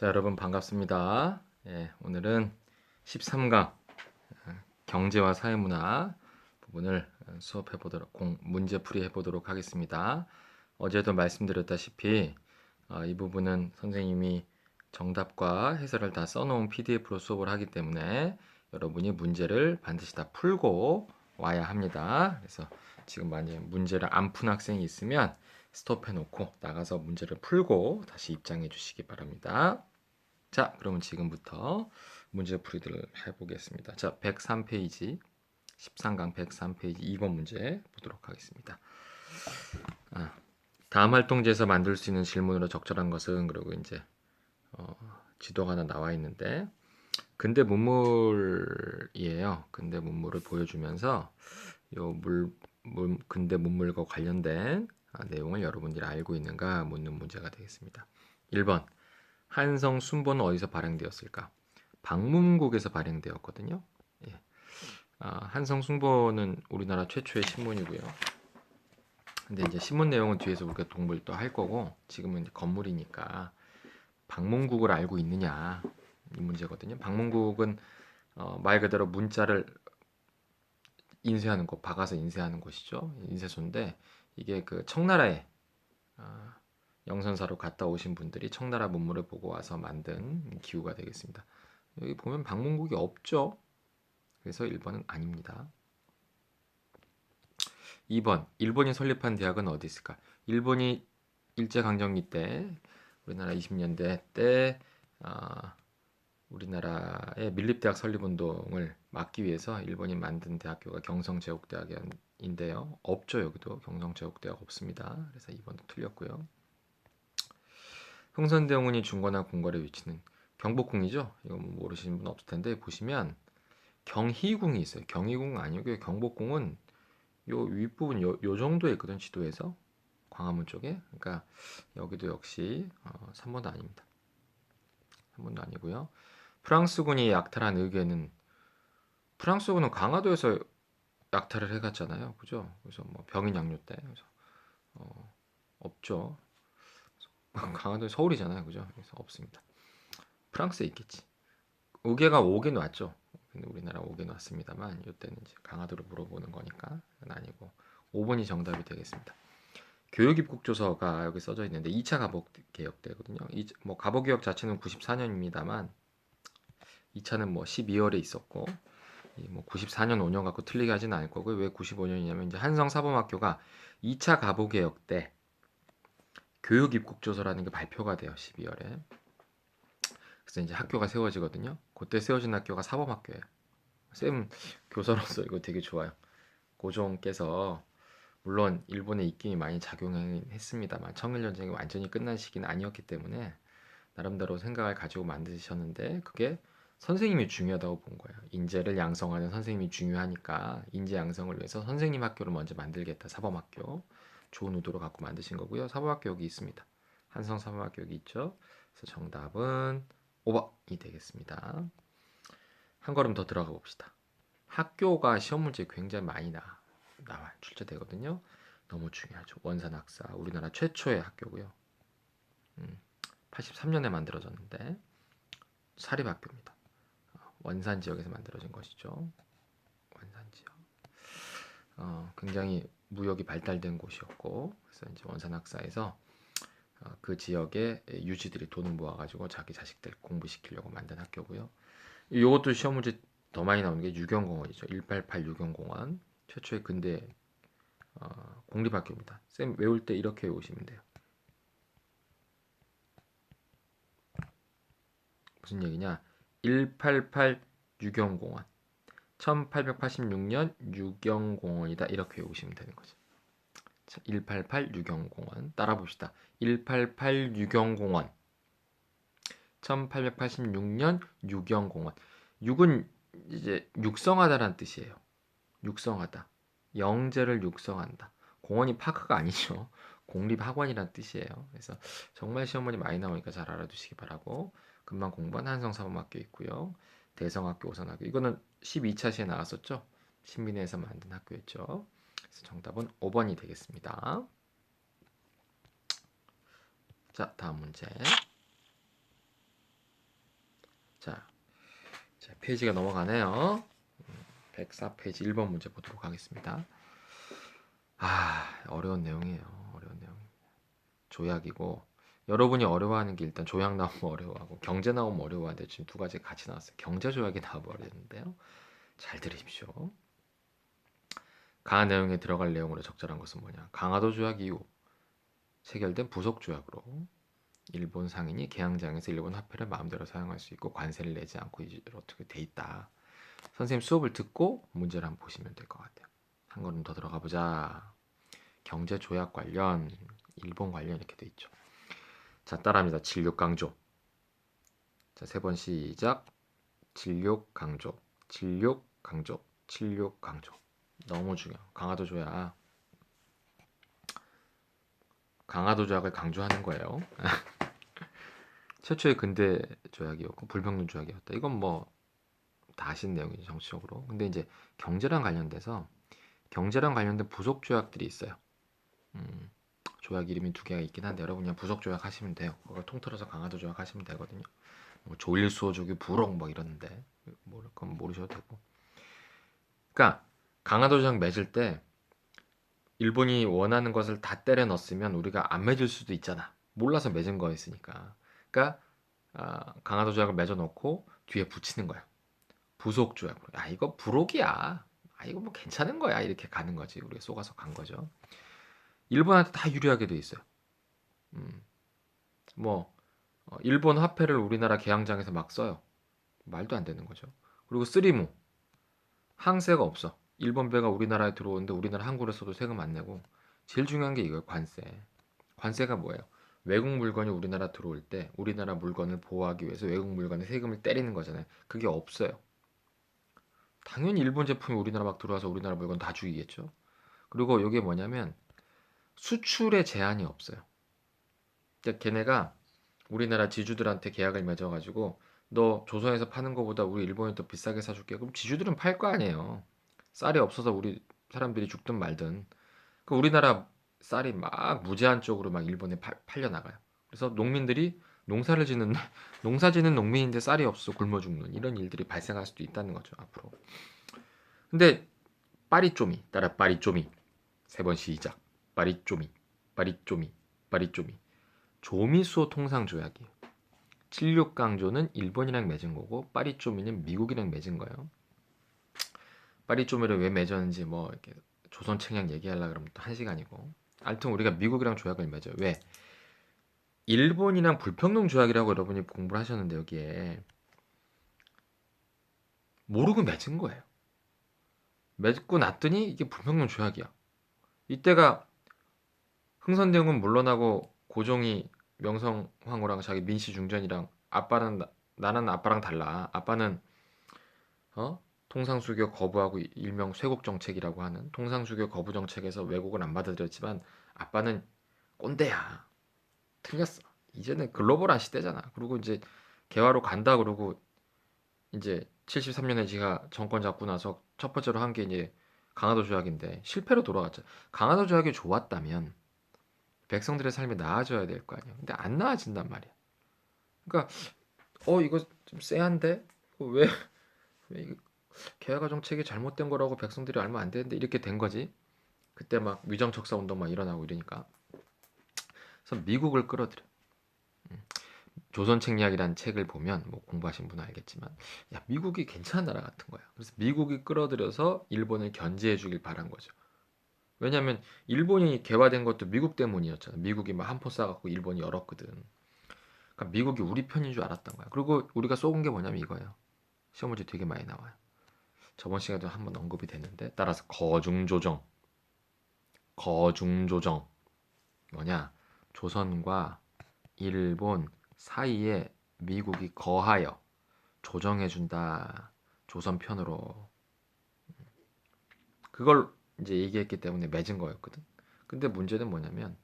여러분 반갑습니다. 오늘은 13강 경제와 사회문화 부분을 수업해 보도록 문제풀이 해 보도록 하겠습니다. 어제도 말씀드렸다시피 이 부분은 선생님이 정답과 해설을 다 써놓은 PDF로 수업을 하기 때문에 여러분이 문제를 반드시 다 풀고 와야 합니다. 그래서 지금 만약에 문제를 안 푼 학생이 있으면 스톱해 놓고 나가서 문제를 풀고 다시 입장해 주시기 바랍니다. 자, 그러면 지금부터 문제풀이들을 해보겠습니다. 자, 103페이지, 13강 103페이지 2번 문제 보도록 하겠습니다. 다음 활동지에서 만들 수 있는 질문으로 적절한 것은, 그리고 이제 지도가 하나 나와 있는데 근대 문물이에요. 근대 문물을 보여주면서 요 근대 문물과 관련된 내용을 여러분들이 알고 있는가 묻는 문제가 되겠습니다. 1번 한성 순보는 어디서 발행되었을까? 방문국에서 발행되었거든요. 예. 한성 순보는 우리나라 최초의 신문이고요. 근데 이제 신문 내용은 뒤에서 우리가 공부를 또 할 거고, 지금은 이제 건물이니까 방문국을 알고 있느냐 이 문제거든요. 방문국은 말 그대로 문자를 인쇄하는 곳, 박아서 인쇄하는 곳이죠. 인쇄소인데 이게 그 청나라에 영선사로 갔다 오신 분들이 청나라 문물을 보고 와서 만든 기구가 되겠습니다. 여기 보면 방문국이 없죠. 그래서 1번은 아닙니다. 2번 일본이 설립한 대학은 어디 있을까? 일본이 일제강점기 때 우리나라 20년대 때 우리나라의 밀립대학 설립운동을 막기 위해서 일본이 만든 대학교가 경성제국대학인데요. 없죠. 여기도 경성제국대학 없습니다. 그래서 2번도 틀렸고요. 흥선대원군이 중거나 궁궐에 위치는 경복궁이죠. 이거 뭐 모르시는 분 없을 텐데 보시면 경희궁이 있어요. 경희궁 아니고요. 경복궁은 요 윗부분 요 정도에 있거든, 지도에서. 광화문 쪽에. 그러니까 여기도 역시 3번도 아닙니다. 3번도 아니고요. 프랑스군이 약탈한 의궤는, 프랑스군은 강화도에서 약탈을 해갔잖아요. 그죠? 그래서 뭐 병인 양요 때. 그래서 없죠. 강화도 서울이잖아요. 그죠? 그래서 없습니다. 프랑스에 있겠지. 의궤가 오긴 왔죠. 근데 우리나라 오긴 왔습니다만 이때는 이제 강화도로 물어보는 거니까 그건 아니고 5번이 정답이 되겠습니다. 교육입국조서가 여기 써져 있는데 2차 가복개혁 때거든요. 뭐 가복개혁 자체는 94년입니다만 2차는 뭐 12월에 있었고 뭐 94년 5년 갖고 틀리게 하지는 않을 거고요. 왜 95년이냐면 이제 한성사범학교가 2차 가복개혁 때 교육입국조서라는 게 발표가 돼요. 12월에. 그래서 이제 학교가 세워지거든요. 그때 세워진 학교가 사범학교예요. 쌤 교사로서 이거 되게 좋아요. 고종께서 물론 일본의 입김이 많이 작용했습니다만 청일전쟁이 완전히 끝난 시기는 아니었기 때문에 나름대로 생각을 가지고 만드셨는데 그게 선생님이 중요하다고 본 거예요. 인재를 양성하는 선생님이 중요하니까 인재 양성을 위해서 선생님 학교를 먼저 만들겠다. 사범학교. 좋은 의도로 갖고 만드신 거고요. 사범학교 여기 있습니다. 한성 사범학교 여기 있죠. 그래서 정답은 5번이 되겠습니다. 한 걸음 더 들어가 봅시다. 학교가 시험 문제 굉장히 많이 나와 출제되거든요. 너무 중요하죠. 원산학사 우리나라 최초의 학교고요. 83년에 만들어졌는데 사립학교입니다. 원산 지역에서 만들어진 것이죠. 원산 지역. 굉장히 무역이 발달된 곳이었고 그래서 이제 원산학사에서 그 지역의 유지들이 돈을 모아가지고 자기 자식들 공부시키려고 만든 학교고요. 이것도 시험 문제 더 많이 나오는 게 유경공원이죠. 188 유경공원 최초의 근대 공립학교입니다. 쌤 외울 때 이렇게 외우시면 돼요. 무슨 얘기냐? 188 유경공원 1886년 유경공원이다 이렇게 외우시면 되는 거죠. 188 유경공원 따라 봅시다. 188 유경공원 1886년 유경공원. 육은 이제 육성하다라는 뜻이에요. 육성하다. 영재를 육성한다. 공원이 파크가 아니죠. 공립학원이란 뜻이에요. 그래서 정말 시험문이 많이 나오니까 잘 알아두시기 바라고. 금방 공부한 한성사범학교 있고요. 대성학교, 오산학교. 이거는 12차 시에 나왔었죠. 신민회에서 만든 학교였죠. 그래서 정답은 5번이 되겠습니다. 자, 다음 문제. 자, 페이지가 넘어가네요. 104페이지 1번 문제 보도록 하겠습니다. 어려운 내용이에요. 어려운 내용. 조약이고 여러분이 어려워하는 게 일단 조약 나오면 어려워하고 경제 나오면 어려워하는데 지금 두 가지 같이 나왔어요. 경제 조약이 나와버렸는데요. 잘 들으십시오. 강한 내용에 들어갈 내용으로 적절한 것은 뭐냐? 강화도 조약 이후 체결된 부속 조약으로 일본 상인이 개항장에서 일본 화폐를 마음대로 사용할 수 있고 관세를 내지 않고 어떻게 돼 있다. 선생님 수업을 듣고 문제를 한번 보시면 될 것 같아요. 한 걸음 더 들어가 보자. 경제 조약 관련, 일본 관련 이렇게 돼 있죠. 자, 따라합니다. 진륙 강조. 자, 세 번 시작. 진륙 강조, 진륙 강조, 진륙 강조. 너무 중요. 강화도 조약. 강화도 조약을 강조하는 거예요. 최초의 근대 조약이었고 불평등 조약이었다. 이건 뭐 다 아시는 내용이죠, 정치적으로. 근데 이제 경제랑 관련돼서 경제랑 관련된 부속 조약들이 있어요. 조약 이름이 두 개가 있긴 한데 여러분 그냥 부속 조약 하시면 돼요. 그걸 통틀어서 강화도 조약 하시면 되거든요. 뭐 조일수호조기 부록 뭐 이러는데 모를 건 모르셔도 되고. 그러니까 강화도 조약 맺을 때 일본이 원하는 것을 다 때려 넣었으면 우리가 안 맺을 수도 있잖아. 몰라서 맺은 거였으니까. 그러니까 강화도 조약을 맺어 놓고 뒤에 붙이는 거야. 부속 조약으로. 야 이거 부록이야. 이거 뭐 괜찮은 거야. 이렇게 가는 거지. 우리가 속아서 간 거죠. 일본한테 다 유리하게 돼 있어요. 음, 뭐 일본 화폐를 우리나라 개항장에서 막 써요. 말도 안 되는 거죠. 그리고 쓰리무 항세가 없어. 일본 배가 우리나라에 들어오는데 우리나라 항구에서도 세금 안 내고 제일 중요한 게 이거예요. 관세. 관세가 뭐예요? 외국 물건이 우리나라 들어올 때 우리나라 물건을 보호하기 위해서 외국 물건에 세금을 때리는 거잖아요. 그게 없어요. 당연히 일본 제품이 우리나라 막 들어와서 우리나라 물건 다 죽이겠죠. 그리고 이게 뭐냐면 수출에 제한이 없어요. 그러니까 걔네가 우리나라 지주들한테 계약을 맺어가지고 너 조선에서 파는 거보다 우리 일본이 더 비싸게 사줄게. 그럼 지주들은 팔 거 아니에요. 쌀이 없어서 우리 사람들이 죽든 말든. 그 우리나라 쌀이 막 무제한적으로 막 일본에 팔려 나가요. 그래서 농민들이 농사를 짓는 농사 짓는 농민인데 쌀이 없어 굶어 죽는 이런 일들이 발생할 수도 있다는 거죠 앞으로. 근데 빠리쪼미 따라 빠리쪼미 세 번 시작. 빠리쪼미 빠리쪼미 빠리쪼미 조미수호 통상조약이에요. 76강조는 일본이랑 맺은 거고 빠리쪼미는 미국이랑 맺은 거예요. 빠리쪼미를 왜 맺었는지 뭐 이렇게 조선 책량 얘기하려 그러면 또 한 시간이고. 하여튼 우리가 미국이랑 조약을 맺어요. 왜? 일본이랑 불평등 조약이라고 여러분이 공부를 하셨는데 여기에 모르고 맺은 거예요. 맺고 났더니 이게 불평등 조약이야. 이때가 흥선대원군 물러나고 고종이 명성황후랑 자기 민씨 중전이랑 아빠는 나는 아빠랑 달라. 아빠는 통상수교 거부하고 일명 쇄국 정책이라고 하는 통상수교 거부 정책에서 외국을 안 받아들였지만 아빠는 꼰대야. 틀렸어. 이제는 글로벌한 시대잖아. 그리고 이제 개화로 간다 그러고 이제 73년에 지가 정권 잡고 나서 첫 번째로 한 게 이제 강화도 조약인데 실패로 돌아갔죠. 강화도 조약이 좋았다면 백성들의 삶이 나아져야 될 거 아니야. 근데 안 나아진단 말이야. 그러니까 이거 좀 쎄한데 왜 이거 개화가 정책이 잘못된 거라고 백성들이 알면 안 되는데 이렇게 된 거지. 그때 막 위정척사 운동 막 일어나고 이러니까. 그래서 미국을 끌어들여. 조선책략이라는 책을 보면 뭐 공부하신 분은 알겠지만 야 미국이 괜찮은 나라 같은 거야. 그래서 미국이 끌어들여서 일본을 견제해 주길 바란 거죠. 왜냐하면 일본이 개화된 것도 미국 때문이었잖아. 미국이 막 한포 쏴갖고 일본이 열었거든. 그러니까 미국이 우리 편인 줄 알았던 거야. 그리고 우리가 쏘은 게 뭐냐면 이거예요. 시험 문제 되게 많이 나와요. 저번 시간에도 한번 언급이 됐는데 따라서 거중조정 뭐냐 조선과 일본 사이에 미국이 거하여 조정해준다 조선 편으로 그걸 이제 얘기했기 때문에 맺은 거였거든. 근데 문제는 뭐냐면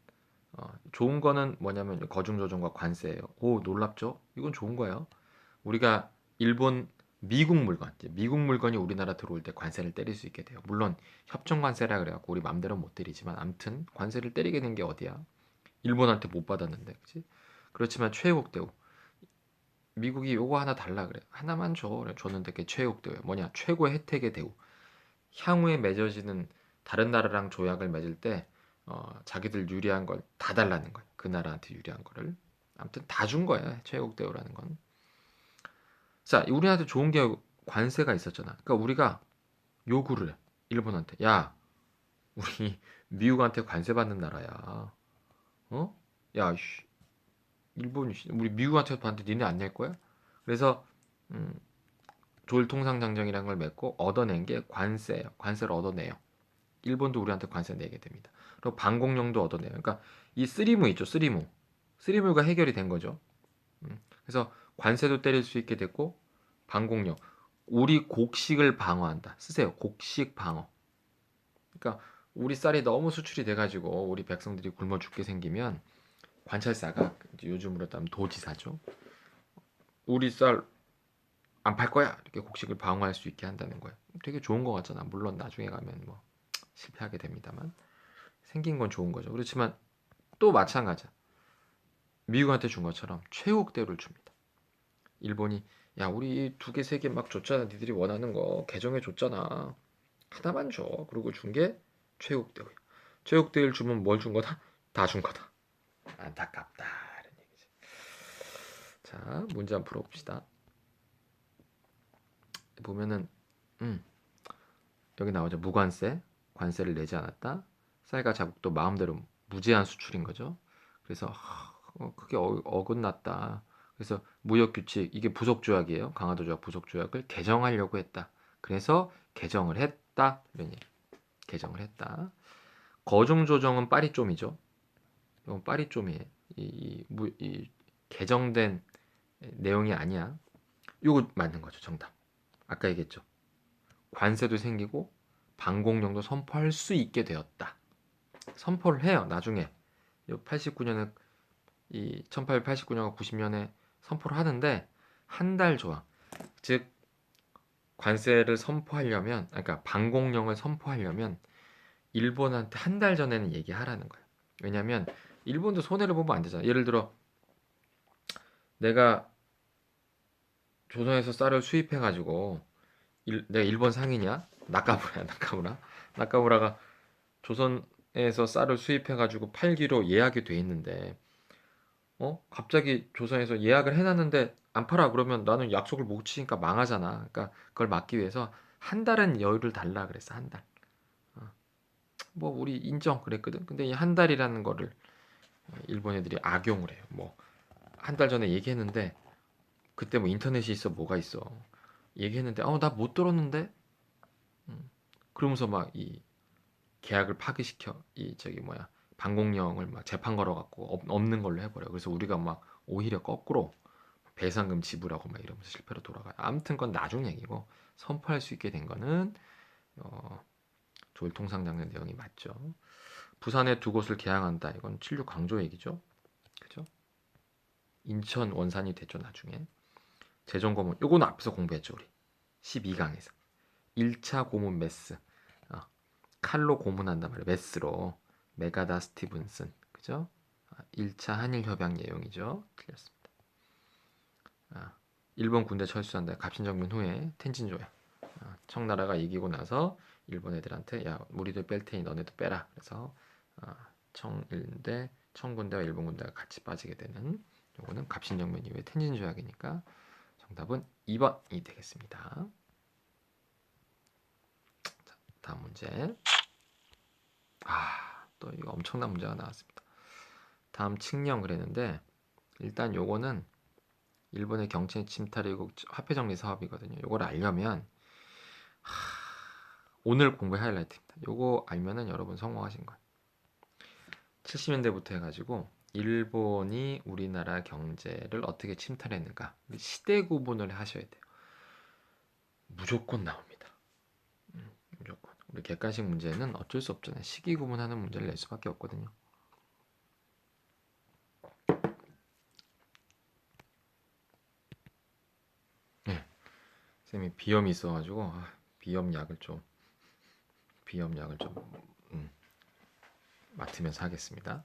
좋은 거는 뭐냐면 거중조정과 관세예요. 오 놀랍죠? 이건 좋은 거예요. 우리가 일본 미국 물건, 이제 미국 물건이 우리나라 들어올 때 관세를 때릴 수 있게 돼요. 물론 협정 관세라 그래갖고 우리 맘대로 못 때리지만 아무튼 관세를 때리게 된 게 어디야? 일본한테 못 받았는데, 그렇지? 그렇지만 최애국 대우 미국이 요거 하나 달라 그래. 하나만 줘. 그래. 줬는데 그게 최애국 대우야. 뭐냐? 최고의 혜택의 대우. 향후에 맺어지는 다른 나라랑 조약을 맺을 때 자기들 유리한 걸 다 달라는 거야. 그 나라한테 유리한 거를. 아무튼 다 준 거야. 최애국 대우라는 건. 자, 우리한테 좋은 게 관세가 있었잖아. 그러니까 우리가 요구를 해. 일본한테. 야, 우리 미국한테 관세 받는 나라야. 어? 야, 일본 우리 미국한테 받는데 니네 안 낼 거야? 그래서 음, 조일통상장정이라는 걸 맺고 얻어낸 게 관세예요. 관세를 얻어내요. 일본도 우리한테 관세 내게 됩니다. 그리고 방공령도 얻어내요. 그러니까 이 쓰리무 있죠, 쓰리무. 쓰리무가 해결이 된 거죠. 그래서 관세도 때릴 수 있게 됐고 방공령. 우리 곡식을 방어한다. 쓰세요. 곡식 방어. 그러니까 우리 쌀이 너무 수출이 돼가지고 우리 백성들이 굶어 죽게 생기면 관찰사가 요즘으로 따면 도지사죠. 우리 쌀 안 팔 거야. 이렇게 곡식을 방어할 수 있게 한다는 거예요. 되게 좋은 거 같잖아. 물론 나중에 가면 뭐 실패하게 됩니다만 생긴 건 좋은 거죠. 그렇지만 또 마찬가지야. 미국한테 준 것처럼 최후국대우를 줍니다. 일본이 야 우리 두 개 세 개 막 줬잖아. 니들이 원하는 거 개정해 줬잖아. 하나만 줘. 그리고 준 게 최후국대우야. 최후국대우를 주면 뭘 준 거다? 다 준 거다. 안타깝다. 이런 얘기지. 자 문제 한번 풀어봅시다. 보면은 음, 여기 나오죠. 무관세, 관세를 내지 않았다. 쌀과 자국도 마음대로 무제한 수출인 거죠. 그래서 그게 어긋났다. 그래서 무역규칙 이게 부속조약이에요. 강화도 조약 부속조약을 개정하려고 했다. 그래서 개정을 했다. 이런 얘기. 개정을 했다. 거중조정은 빠리쫌이죠. 이건 빠리쫌이에요. 이 개정된 내용이 아니야. 이거 맞는 거죠. 정답. 아까 얘기했죠. 관세도 생기고 방공령도 선포할 수 있게 되었다. 선포를 해요. 나중에 89년에 이 1889년과 90년에 선포를 하는데 한 달 조항, 즉 관세를 선포하려면, 그러니까 방공령을 선포하려면 일본한테 한 달 전에는 얘기하라는 거예요. 왜냐하면 일본도 손해를 보면 안 되잖아. 예를 들어 내가 조선에서 쌀을 수입해가지고 내가 일본 상인이야, 나카무라야, 나카무라가 조선에서 쌀을 수입해가지고 팔기로 예약이 돼 있는데, 갑자기 조선에서 예약을 해놨는데 안 팔아 그러면 나는 약속을 못 지키니까 망하잖아. 그러니까 그걸 막기 위해서 한 달은 여유를 달라 그랬어, 한 달. 어, 뭐 우리 인정 그랬거든. 근데 이 한 달이라는 거를 일본 애들이 악용을 해요. 뭐 한 달 전에 얘기했는데 그때 뭐 인터넷이 있어 뭐가 있어. 얘기했는데 나 못 들었는데. 음, 그러면서 막 이 계약을 파기시켜 이 저기 뭐야 방공령을 막 재판 걸어갖고 없는 걸로 해버려. 그래서 우리가 막 오히려 거꾸로 배상금 지불하고 막 이러면서 실패로 돌아가요. 아무튼 그건 나중 얘기고 선포할 수 있게 된 거는 어, 조일통상장의 내용이 맞죠. 부산에 두 곳을 개항한다. 이건 76 강조 얘기죠. 그죠? 인천 원산이 됐죠 나중에. 재정고문 요거는 앞에서 공부했죠 우리. 12강에서 1차 고문 메스. 칼로 고문한단 말이에요. 메스로. 메가다 스티븐슨. 그죠? 1차 한일 협약 내용이죠. 틀렸습니다. 일본 군대 철수한다. 갑신정변 후에 텐진조약. 청나라가 이기고 나서 일본 애들한테 야 우리도 뺄 테니 너네도 빼라. 그래서 청일대 청군대와 일본 군대가 같이 빠지게 되는 요거는 갑신정변 이후에 텐진조약이니까 정답은 2번이 되겠습니다. 자, 다음 문제. 또 이거 엄청난 문제가 나왔습니다. 다음 칙령 그랬는데 일단 요거는 일본의 경제 침탈이고 화폐 정리 사업이거든요. 요걸 알려면 오늘 공부의 하이라이트입니다. 요거 알면은 여러분 성공하신 거예요. 70년대부터 해가지고 일본이 우리나라 경제를 어떻게 침탈했는가 시대 구분을 하셔야 돼요. 무조건 나옵니다. 무조건. 우리 객관식 문제는 어쩔 수 없잖아요. 시기 구분하는 문제를 낼 수밖에 없거든요. 네. 쌤이 비염이 있어가지고 비염약을 좀 맡으면서 하겠습니다.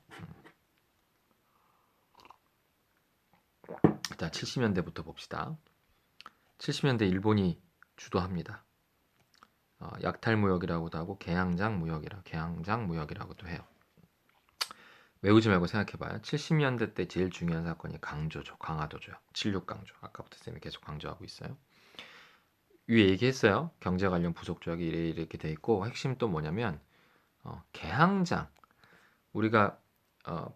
자, 70년대부터 봅시다. 70년대 일본이 주도합니다. 약탈무역이라고도 하고 개항장 무역이라고도 해요. 외우지 말고 생각해봐요. 70년대 때 제일 중요한 사건이 강조죠. 강화도죠. 76강조. 아까부터 쌤이 계속 강조하고 있어요. 위에 얘기했어요. 경제 관련 부속 조약이 이렇게 돼 있고, 핵심 또 뭐냐면 개항장. 우리가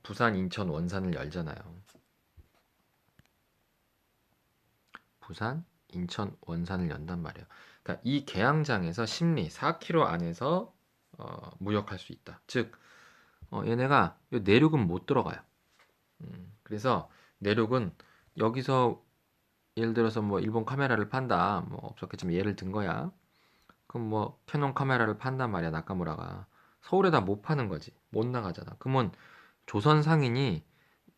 부산, 인천, 원산을 열잖아요. 부산, 인천, 원산을 연단 말이에요. 그러니까 이 개항장에서 심리 4km 안에서 무역할 수 있다. 즉 얘네가 내륙은 못 들어가요. 그래서 내륙은 여기서 예를 들어서 뭐 일본 카메라를 판다. 뭐 없었겠지만 예를 든 거야. 그럼 뭐 캐논 카메라를 판단 말이야. 나카무라가. 서울에다 못 파는 거지. 못 나가잖아. 그러면 조선 상인이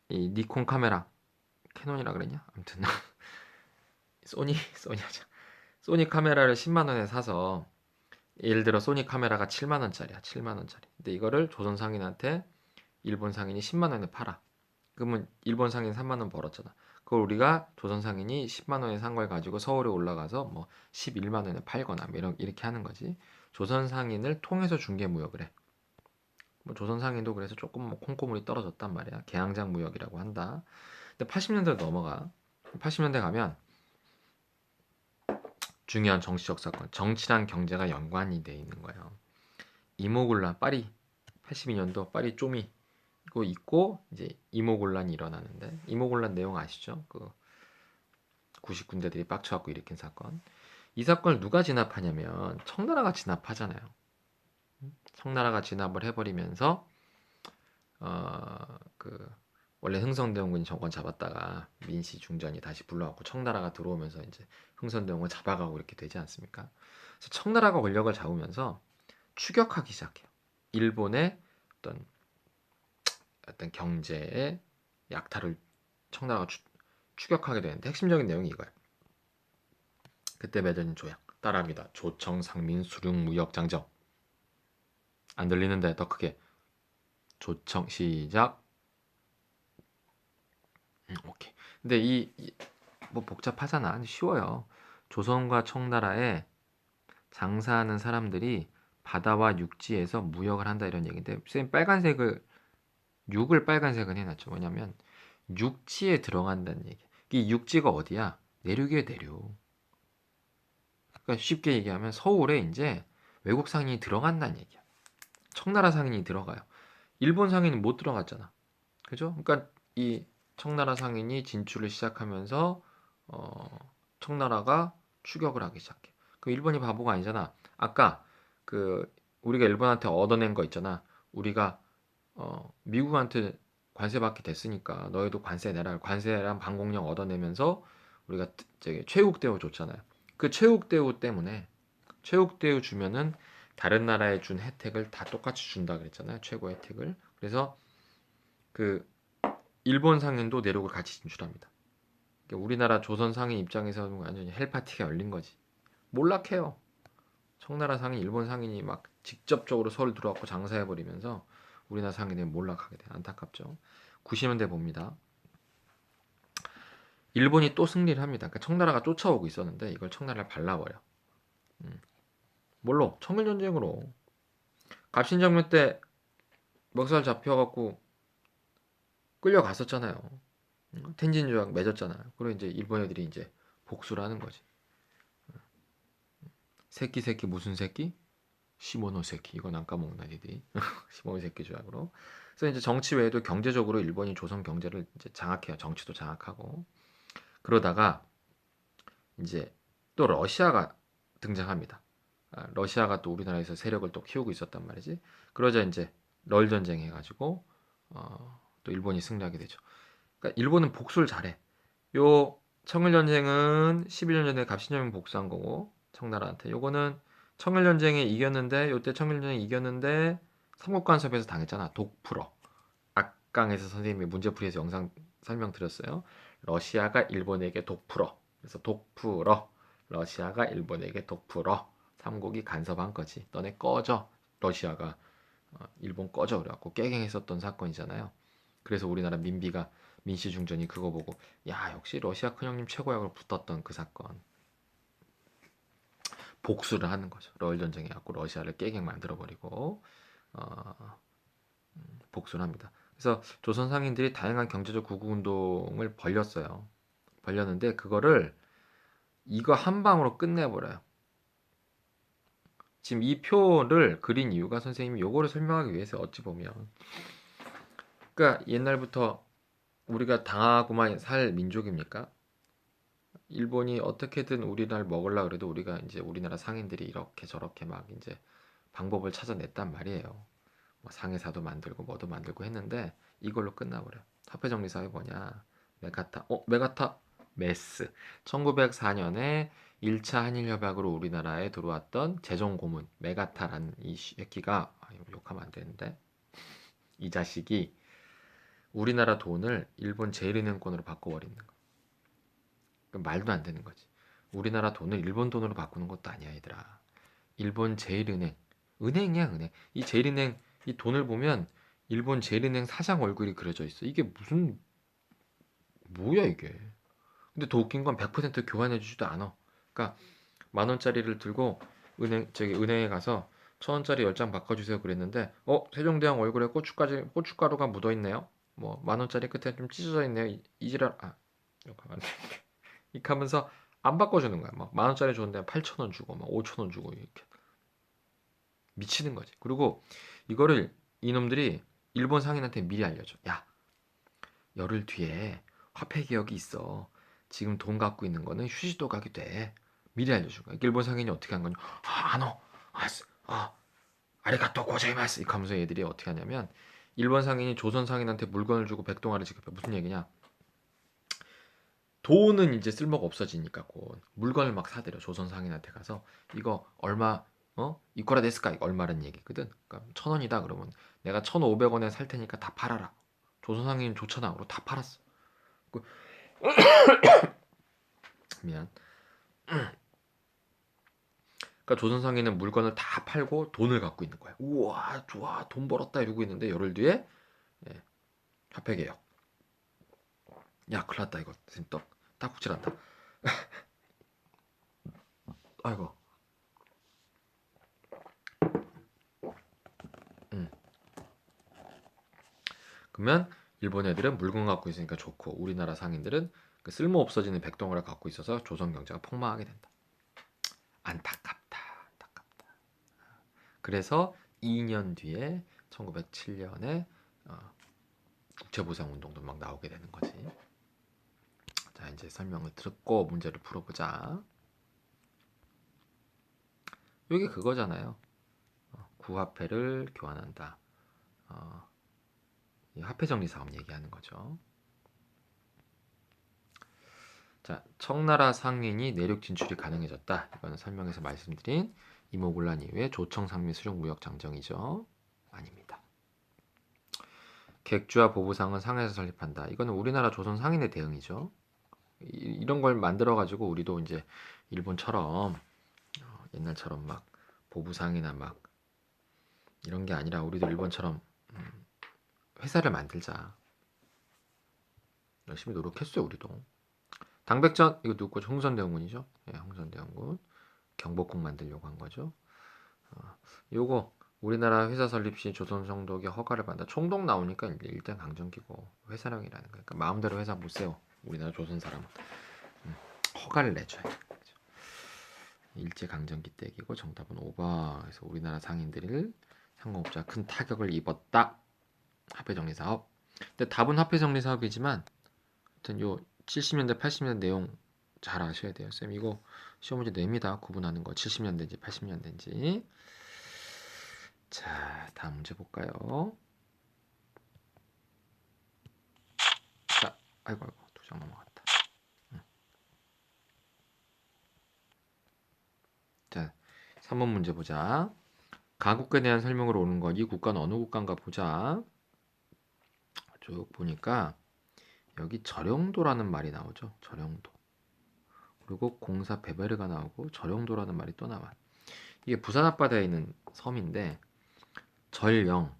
이 니콘 카메라 캐논이라 그랬냐? 아무튼 소니 하자. 소니 카메라를 10만 원에 사서 예를 들어 소니 카메라가 7만 원짜리야. 7만 원짜리. 근데 이거를 조선 상인한테 일본 상인이 10만 원에 팔아. 그러면 일본 상인 3만 원 벌었잖아. 그걸 우리가 조선 상인이 10만 원에 산 걸 가지고 서울에 올라가서 뭐 11만 원에 팔거나 뭐 이렇게 하는 거지. 조선 상인을 통해서 중개 무역을 해. 뭐 조선 상인도 그래서 조금 뭐 콩고물이 떨어졌단 말이야. 개항장 무역이라고 한다. 근데 80년대 넘어가. 80년대 가면 중요한 정치적 사건, 정치랑 경제가 연관이 돼 있는 거예요. 이모군란, 파리 82년도 파리 쪼미 이거 있고 이제 이모군란이 일어나는데 이모군란 내용 아시죠? 그 90군데들이 빡쳐갖고 일으킨 사건. 이 사건을 누가 진압하냐면 청나라가 진압하잖아요. 청나라가 진압을 해버리면서 그 원래 흥선대원군이 정권 잡았다가 민씨 중전이 다시 불러갖고 청나라가 들어오면서 이제 흥선대원군 잡아가고 이렇게 되지 않습니까? 그래서 청나라가 권력을 잡으면서 추격하기 시작해요. 일본의 어떤 경제의 약탈을 청나라가 추격하게 되는데 핵심적인 내용이 이거예요. 그때 맺어진 조약 따라합니다. 조청 상민 수륙 무역 장정. 안 들리는데 더 크게. 조청 시작. 오케이. 근데 뭐 복잡하잖아. 쉬워요. 조선과 청나라에 장사하는 사람들이 바다와 육지에서 무역을 한다 이런 얘기인데 선생님 빨간색을 6을 빨간색은 해놨죠. 뭐냐면 육지에 들어간다는 얘기. 이 육지가 어디야? 내륙이에요, 내륙. 그러니까 쉽게 얘기하면 서울에 이제 외국 상인이 들어간다는 얘기야. 청나라 상인이 들어가요. 일본 상인은 못 들어갔잖아. 그죠? 그러니까 이 청나라 상인이 진출을 시작하면서 청나라가 추격을 하기 시작해. 그 일본이 바보가 아니잖아. 아까 그 우리가 일본한테 얻어낸 거 있잖아. 우리가 미국한테 관세 받게 됐으니까 너희도 관세 내라. 관세랑 방공력 얻어내면서 우리가 저기 최욱 대우 줬잖아요. 그 최욱 대우 때문에 최욱 대우 주면은 다른 나라에 준 혜택을 다 똑같이 준다 그랬잖아요. 최고 혜택을. 그래서 그 일본 상인도 내륙을 같이 진출합니다. 그러니까 우리나라 조선 상인 입장에서는 완전히 헬파티가 열린 거지. 몰락해요. 청나라 상인, 일본 상인이 막 직접적으로 서울 들어왔고 장사해버리면서 우리나라 상인이 몰락하게 돼. 안타깝죠. 90년대 봅니다. 일본이 또 승리를 합니다. 그러니까 청나라가 쫓아오고 있었는데 이걸 청나라를 발라버려. 뭘로? 청일전쟁으로. 갑신정변 때 멱살 잡혀갖고 끌려갔었잖아요. 텐진 조약 맺었잖아요. 그리고 이제 일본 애들이 이제 복수를 하는 거지. 새끼 무슨 새끼? 시모노 새끼. 이건 안 까먹나 니들이. 시모노 새끼 조약으로. 그래서 이제 정치 외에도 경제적으로 일본이 조선 경제를 이제 장악해요. 정치도 장악하고. 그러다가 이제 또 러시아가 등장합니다. 러시아가 또 우리나라에서 세력을 또 키우고 있었단 말이지. 그러자 이제 럴 전쟁 해가지고 또 일본이 승리하게 되죠. 그러니까 일본은 복수를 잘해. 요 청일전쟁은 11년 전에 갑신정변 복수한 거고 청나라한테. 요거는 청일전쟁에 이겼는데 요때 청일전쟁 이겼는데 삼국간섭에서 당했잖아. 독풀어. 악강에서 선생님이 문제풀이에서 영상 설명드렸어요. 러시아가 일본에게 독풀어. 그래서 독풀어. 러시아가 일본에게 독풀어. 삼국이 간섭한 거지. 너네 꺼져. 러시아가 일본 꺼져 그래갖고 깨갱했었던 사건이잖아요. 그래서 우리나라 민비가 민씨 중전이 그거 보고 야 역시 러시아 큰형님 최고야 그러고 붙었던 그 사건 복수를 하는 거죠. 러일 전쟁에 갖고 러시아를 깨갱 만들어버리고 어, 복수를 합니다. 그래서 조선 상인들이 다양한 경제적 구국 운동을 벌였어요. 벌렸는데 그거를 이거 한 방으로 끝내버려요. 지금 이 표를 그린 이유가 선생님이 요거를 설명하기 위해서 어찌 보면 그러니까 옛날부터 우리가 당하고만 살 민족입니까? 일본이 어떻게든 우리나라를 먹으려 그래도 우리가 이제 우리나라 상인들이 이렇게 저렇게 막 이제 방법을 찾아냈단 말이에요. 뭐 상해사도 만들고 뭐도 만들고 했는데 이걸로 끝나버려. 화폐정리사업이 뭐냐? 메가타. 메가타 메스. 1904년에 1차 한일협약으로 우리나라에 들어왔던 재정고문 메가타라는 이 새끼가 욕하면 안 되는데 이 자식이 우리나라 돈을 일본 제일은행권으로 바꿔버리는 거. 말도 안 되는 거지. 우리나라 돈을 일본 돈으로 바꾸는 것도 아니야, 얘들아. 일본 제일은행, 은행이야, 은행. 이 제일은행 이 돈을 보면 일본 제일은행 사장 얼굴이 그려져 있어. 이게 무슨 뭐야 이게? 근데 더 웃긴 건 100% 교환해주지도 않아. 그러니까 10,000원짜리를 들고 은행에 가서 1,000원짜리 10장 바꿔주세요 그랬는데 세종대왕 얼굴에 고춧가루가 묻어 있네요. 뭐 10,000원짜리 끝에 좀 찢어져 있네요. 이지랄 이렇게 하면 이렇게 하면서 안 바꿔주는 거야. 막 10,000원짜리 줬는데 8,000원 주고 막 5,000원 주고 이렇게 미치는 거지. 그리고 이거를 이놈들이 일본 상인한테 미리 알려줘. 야, 열흘 뒤에 화폐 개혁이 있어. 지금 돈 갖고 있는 거는 휴지 조각이 돼. 미리 알려준 거야. 일본 상인이 어떻게 한 거냐? 아노, 아리가또 고자이마스. 이렇게 하면서 얘들이 어떻게 하냐면 일본 상인이 조선 상인한테 물건을 주고 백동아를 지급해. 무슨 얘기냐? 돈은 이제 쓸모가 없어지니까 곧 물건을 막 사들여. 조선 상인한테 가서 이거 얼마 이거라 데스까? 이거 얼마란 얘기거든. 그러니까 1,000원이다 그러면 내가 1,500원에 살 테니까 다 팔아라. 조선 상인 좋잖아. 그리고 다 팔았어. 그- 미안. 그러니까 조선 상인은 물건을 다 팔고 돈을 갖고 있는 거야. 우와 좋아 돈 벌었다 이러고 있는데 열흘 뒤에 예, 화폐 개혁. 야 큰일 났다 이거. 선생님 딱국질한다. 아이고. 음. 그러면 일본 애들은 물건 갖고 있으니까 좋고 우리나라 상인들은 그 쓸모 없어지는 백동어를 갖고 있어서 조선 경제가 폭망하게 된다. 안타깝다. 안타깝다. 그래서 2년 뒤에 1907년에 국채보상운동도 막 나오게 되는 거지. 자 이제 설명을 듣고 문제를 풀어보자. 이게 그거잖아요. 구화폐를 교환한다. 화폐정리 사업 얘기하는 거죠. 자, 청나라 상인이 내륙 진출이 가능해졌다. 이거는 설명에서 말씀드린 이모군란 이후에 조청상민 수령 무역 장정이죠. 아닙니다. 객주와 보부상은 상에서 설립한다. 이거는 우리나라 조선 상인의 대응이죠. 이런 걸 만들어 가지고 우리도 이제 일본처럼 옛날처럼 막 보부상이나 막 이런 게 아니라 우리도 일본처럼 회사를 만들자. 열심히 노력했어요, 우리도. 당백전 이거 누구 거죠? 홍선대원군이죠. 예, 홍선대원군 경복궁 만들려고 한 거죠. 요거 우리나라 회사 설립 시 조선 총독의 허가를 받아 총독 나오니까 이제 일단 강점기고 회사령이라는 거니까 그러니까 마음대로 회사 못 세워. 우리나라 조선 사람은 허가를 내줘야 돼. 일제 강점기 때이고 정답은 5번. 그래서 우리나라 상인들을 상공업자 큰 타격을 입었다. 화폐정리 사업. 근데 답은 화폐정리 사업이지만 하여튼 요 70년대 80년대 내용 잘 아셔야 돼요. 쌤 이거 시험 문제 냅니다. 구분하는 거 70년대인지 80년대인지. 자, 다음 문제 볼까요? 자, 아이고 2장 넘어갔다. 자, 3번 문제 보자. 가국에 대한 설명으로 오는 거. 이 국가는 어느 국가인가 보자. 쭉 보니까 여기 저령도라는 말이 나오죠. 저령도. 그리고 공사 베베르가 나오고 저령도라는 말이 또 나와. 이게 부산 앞바다에 있는 섬인데 절령,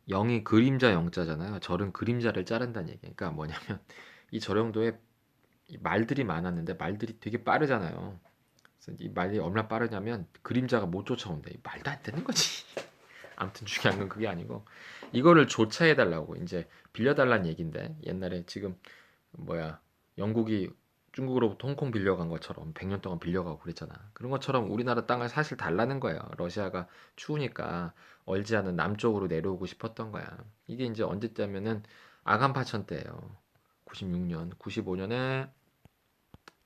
영이 그림자 영자잖아요. 절은 그림자를 자른다는 얘기. 그러니까 뭐냐면 이 절영도에 이 말들이 많았는데 말들이 되게 빠르잖아요. 그래서 이 말이 얼마나 빠르냐면 그림자가 못 쫓아온대. 말도 안 되는 거지. 아무튼 중요한 건 그게 아니고 이거를 조차해 달라고 이제 빌려달라는 얘긴데 옛날에 지금 뭐야 영국이 중국으로부터 홍콩 빌려간 것처럼 100년 동안 빌려가고 그랬잖아. 그런 것처럼 우리나라 땅을 사실 달라는 거예요. 러시아가 추우니까 얼지 않은 남쪽으로 내려오고 싶었던 거야. 이게 이제 언제 때면은 아간 파천 때예요. 96년, 95년에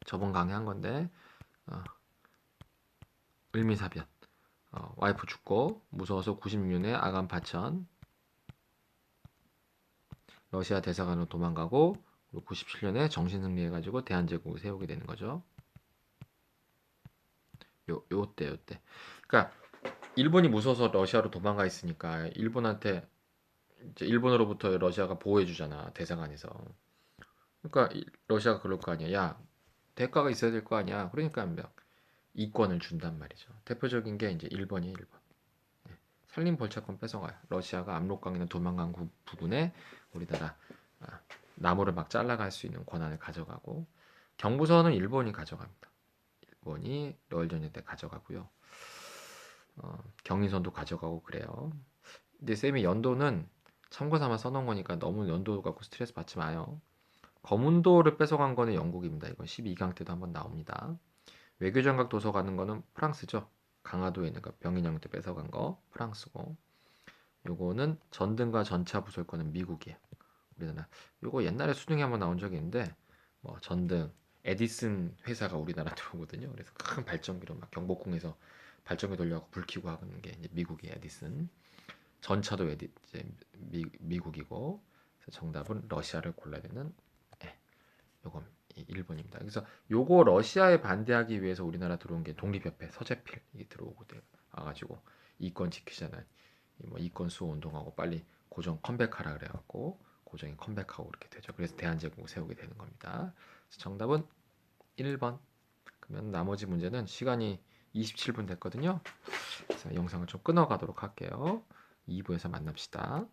저번 강의한 건데 어, 을미사변. 와이프 죽고 무서워서 96년에 아간 파천 러시아 대사관으로 도망가고 97년에 정신승리해가지고 대한제국을 세우게 되는 거죠. 요때. 그러니까 일본이 무서워서 러시아로 도망가 있으니까 일본한테 이제 일본으로부터 러시아가 보호해주잖아 대사관에서. 그러니까 러시아가 그럴 거 아니야. 야 대가가 있어야 될 거 아니야. 그러니까 막 이권을 준단 말이죠. 대표적인 게 이제 일본이 일본. 산림 벌채권 뺏어가요. 러시아가 압록강에는 도망간 부분에 우리나라 아, 나무를 막 잘라갈 수 있는 권한을 가져가고 경부선은 일본이 가져갑니다. 일본이 러일 전쟁 때 가져가고요. 경인선도 가져가고 그래요. 근데 쌤이 연도는 참고 삼아 써놓은 거니까 너무 연도 갖고 스트레스 받지 마요. 거문도를 뺏어간 거는 영국입니다. 이건 12강 때도 한번 나옵니다. 외교장각 도서 가는 거는 프랑스죠. 강화도에 있는 거 병인형 때 뺏어간 거 프랑스고 요거는 전등과 전차 부설권은 미국이에요. 우리나라 요거 옛날에 수능에 한번 나온 적이 있는데 뭐 전등 에디슨 회사가 우리나라 들어오거든요. 그래서 큰 발전기로 막 경복궁에서 발전기 돌려갖고 불 켜고 하는 게 이제 미국의 에디슨. 전차도 이제 미국이고 그래서 정답은 러시아를 골라야 되는 예, 요건 일본입니다. 그래서 요거 러시아에 반대하기 위해서 우리나라 들어온 게 독립협회 서재필 이게 들어오고 와가지고 이권 지키잖아요. 뭐 이권 수호 운동하고 빨리 고정 컴백하라 그래갖고 고정이 컴백하고 그렇게 되죠. 그래서 대한제국을 세우게 되는 겁니다. 정답은 1번. 그러면 나머지 문제는 시간이 27분 됐거든요. 그래서 영상을 좀 끊어가도록 할게요. 2부에서 만납시다.